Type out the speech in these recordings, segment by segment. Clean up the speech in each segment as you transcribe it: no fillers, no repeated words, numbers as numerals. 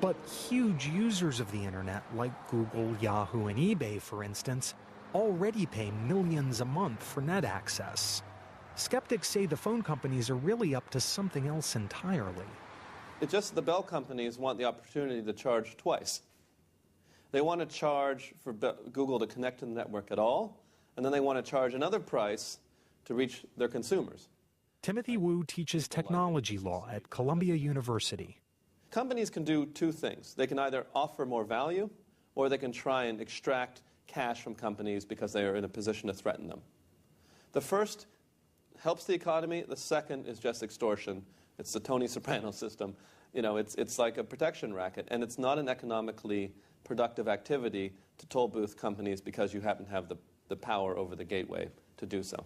But huge users of the internet, like Google, Yahoo, and eBay, for instance, already pay millions a month for net access. Skeptics say the phone companies are really up to something else entirely. It's just the Bell companies want the opportunity to charge twice. They want to charge for Google to connect to the network at all, and then they want to charge another price to reach their consumers. Timothy Wu teaches technology law at Columbia University. Companies can do two things. They can either offer more value, or they can try and extract cash from companies because they are in a position to threaten them. The first helps the economy. The second is just extortion. It's the Tony Soprano system. You know, it's like a protection racket, and it's not an economically productive activity to toll booth companies because you happen to have the power over the gateway to do so.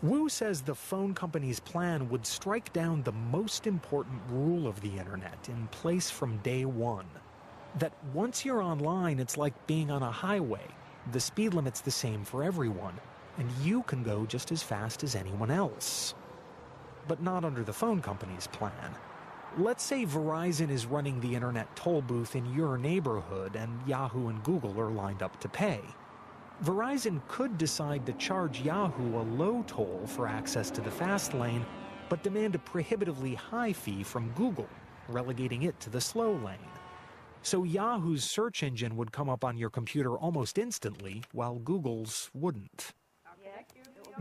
Wu says the phone company's plan would strike down the most important rule of the internet in place from day one. That once you're online, it's like being on a highway. The speed limit's the same for everyone, and you can go just as fast as anyone else. But not under the phone company's plan. Let's say Verizon is running the internet toll booth in your neighborhood and Yahoo and Google are lined up to pay. Verizon could decide to charge Yahoo a low toll for access to the fast lane, but demand a prohibitively high fee from Google, relegating it to the slow lane. So Yahoo's search engine would come up on your computer almost instantly, while Google's wouldn't.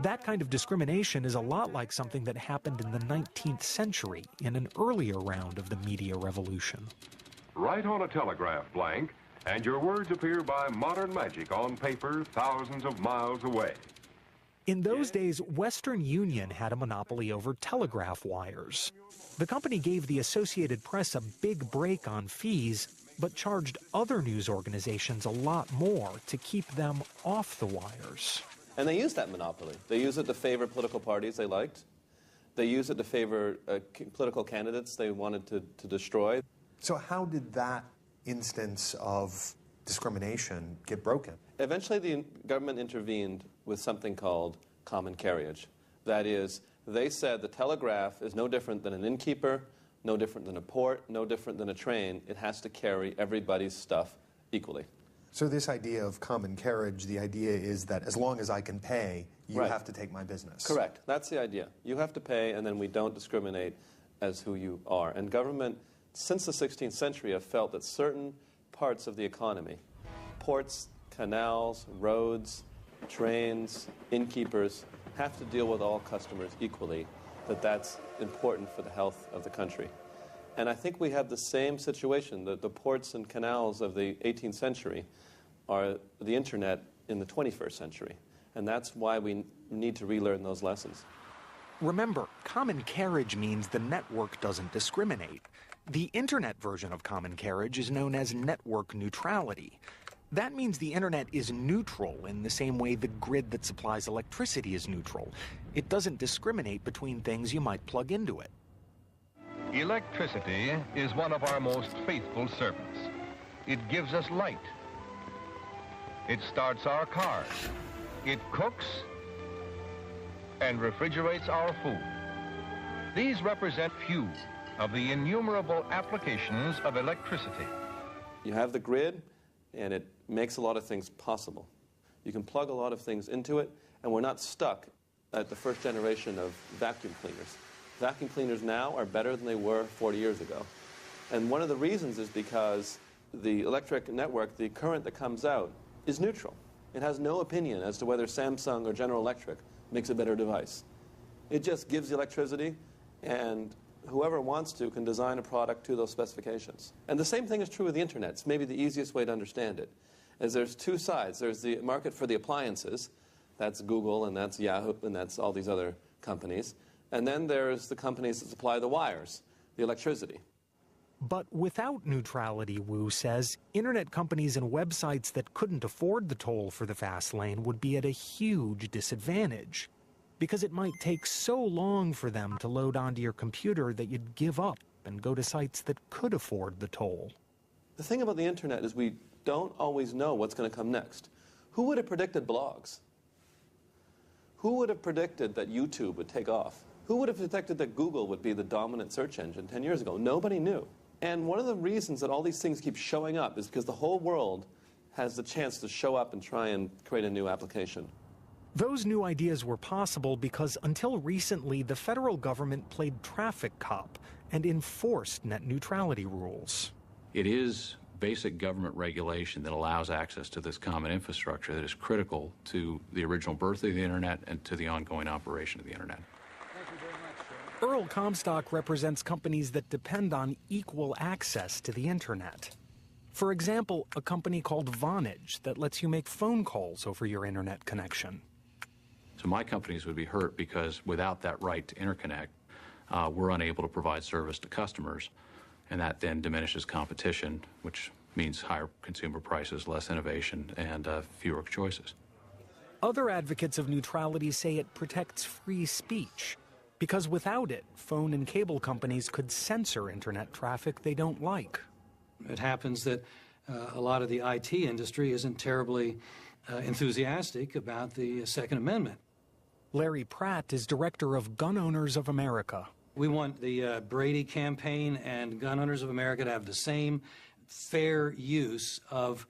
That kind of discrimination is a lot like something that happened in the 19th century in an earlier round of the media revolution. Write on a telegraph blank, and your words appear by modern magic on paper thousands of miles away. In those days, Western Union had a monopoly over telegraph wires. The company gave the Associated Press a big break on fees, but charged other news organizations a lot more to keep them off the wires. And they used that monopoly. They used it to favor political parties they liked. They used it to favor political candidates they wanted to destroy. So how did that instance of discrimination get broken? Eventually the government intervened with something called common carriage. That is, they said the telegraph is no different than an innkeeper, no different than a port, no different than a train. It has to carry everybody's stuff equally. So this idea of common carriage, the idea is that as long as I can pay, you Right. have to take my business. Correct. That's the idea. You have to pay, and then we don't discriminate as who you are. And government, since the 16th century, have felt that certain parts of the economy, ports, canals, roads, trains, innkeepers, have to deal with all customers equally, that's important for the health of the country. And I think we have the same situation. The ports and canals of the 18th century are the internet in the 21st century. And that's why we need to relearn those lessons. Remember, common carriage means the network doesn't discriminate. The internet version of common carriage is known as network neutrality. That means the internet is neutral in the same way the grid that supplies electricity is neutral. It doesn't discriminate between things you might plug into it. Electricity is one of our most faithful servants. It gives us light. It starts our cars. It cooks and refrigerates our food. These represent few of the innumerable applications of electricity. You have the grid, and it makes a lot of things possible. You can plug a lot of things into it, and we're not stuck at the first generation of vacuum cleaners. Vacuum cleaners now are better than they were 40 years ago. And one of the reasons is because the electric network, the current that comes out, is neutral. It has no opinion as to whether Samsung or General Electric makes a better device. It just gives the electricity, and whoever wants to can design a product to those specifications. And the same thing is true with the internet. It's maybe the easiest way to understand it, as there's two sides. There's the market for the appliances. That's Google, and that's Yahoo, and that's all these other companies. And then there's the companies that supply the wires, the electricity. But without neutrality, Wu says, internet companies and websites that couldn't afford the toll for the fast lane would be at a huge disadvantage, because it might take so long for them to load onto your computer that you'd give up and go to sites that could afford the toll. The thing about the internet is we don't always know what's going to come next. Who would have predicted blogs? Who would have predicted that YouTube would take off? Who would have predicted that Google would be the dominant search engine 10 years ago? Nobody knew. And one of the reasons that all these things keep showing up is because the whole world has the chance to show up and try and create a new application. Those new ideas were possible because until recently, the federal government played traffic cop and enforced net neutrality rules. It is basic government regulation that allows access to this common infrastructure that is critical to the original birth of the Internet and to the ongoing operation of the Internet. Earl Comstock represents companies that depend on equal access to the Internet. For example, a company called Vonage that lets you make phone calls over your Internet connection. So my companies would be hurt because without that right to interconnect, we're unable to provide service to customers, and that then diminishes competition, which means higher consumer prices, less innovation, and fewer choices. Other advocates of neutrality say it protects free speech, because without it, phone and cable companies could censor Internet traffic they don't like. It happens that a lot of the IT industry isn't terribly enthusiastic about the Second Amendment. Larry Pratt is director of Gun Owners of America. We want the Brady campaign and Gun Owners of America to have the same fair use of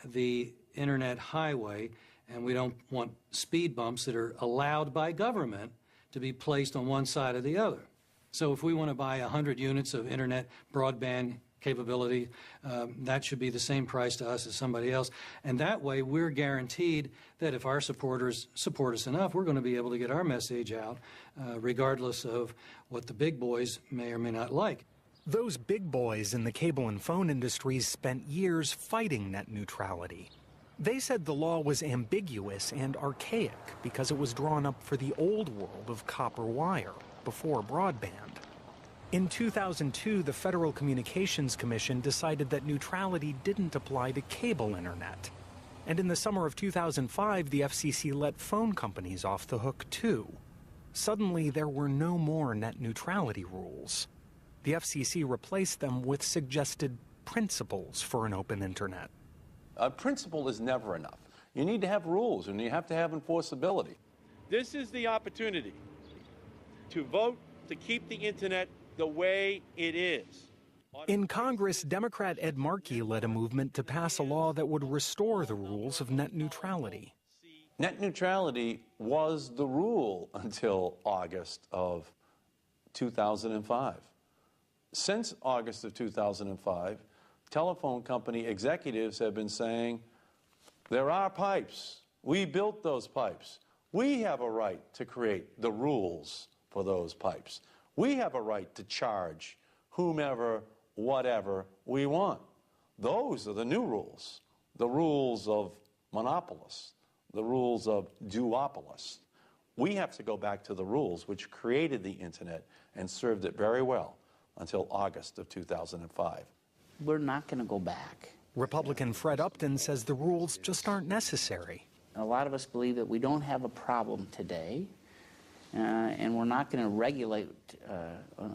the Internet highway, and we don't want speed bumps that are allowed by government to be placed on one side or the other. So if we want to buy 100 units of Internet broadband capability, that should be the same price to us as somebody else. And that way we're guaranteed that if our supporters support us enough, we're going to be able to get our message out regardless of what the big boys may or may not like. Those big boys in the cable and phone industries spent years fighting net neutrality. They said the law was ambiguous and archaic because it was drawn up for the old world of copper wire, before broadband. In 2002, the Federal Communications Commission decided that neutrality didn't apply to cable internet. And in the summer of 2005, the FCC let phone companies off the hook too. Suddenly, there were no more net neutrality rules. The FCC replaced them with suggested principles for an open internet. A principle is never enough. You need to have rules, and you have to have enforceability. This is the opportunity to vote to keep the internet the way it is. In Congress, Democrat Ed Markey led a movement to pass a law that would restore the rules of net neutrality. Net neutrality was the rule until August of 2005. Since August of 2005, telephone company executives have been saying, there are pipes. We built those pipes. We have a right to create the rules for those pipes. We have a right to charge whomever, whatever we want. Those are the new rules, the rules of monopolists, the rules of duopolists. We have to go back to the rules which created the internet and served it very well until August of 2005. We're not going to go back. Republican Fred Upton says the rules just aren't necessary. A lot of us believe that we don't have a problem today, and we're not going to regulate,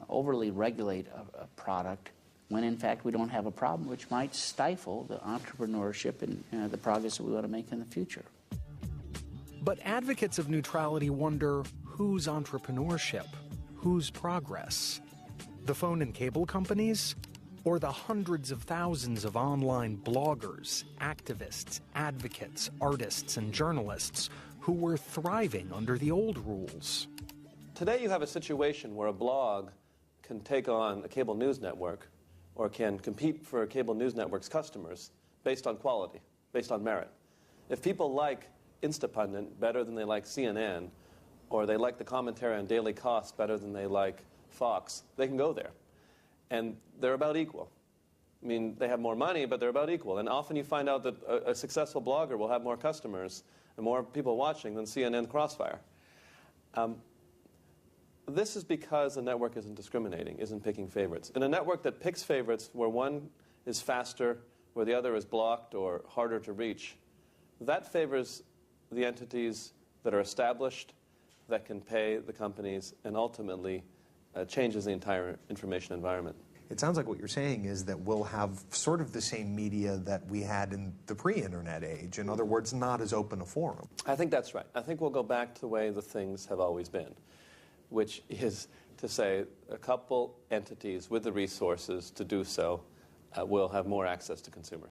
overly regulate a product when in fact we don't have a problem, which might stifle the entrepreneurship and the progress that we want to make in the future. But advocates of neutrality wonder whose entrepreneurship, whose progress? The phone and cable companies? Or the hundreds of thousands of online bloggers, activists, advocates, artists, and journalists who were thriving under the old rules? Today you have a situation where a blog can take on a cable news network or can compete for a cable news network's customers based on quality, based on merit. If people like Instapundit better than they like CNN, or they like the commentary on Daily Kos better than they like Fox, they can go there. And they're about equal. I mean, they have more money, but they're about equal. And often you find out that a successful blogger will have more customers and more people watching than CNN Crossfire. This is because the network isn't discriminating, isn't picking favorites. In a network that picks favorites where one is faster, where the other is blocked or harder to reach, that favors the entities that are established, that can pay the companies, and ultimately changes the entire information environment. It sounds like what you're saying is that we'll have sort of the same media that we had in the pre-internet age. In other words, not as open a forum. I think that's right. I think we'll go back to the way the things have always been, which is to say a couple entities with the resources to do so will have more access to consumers.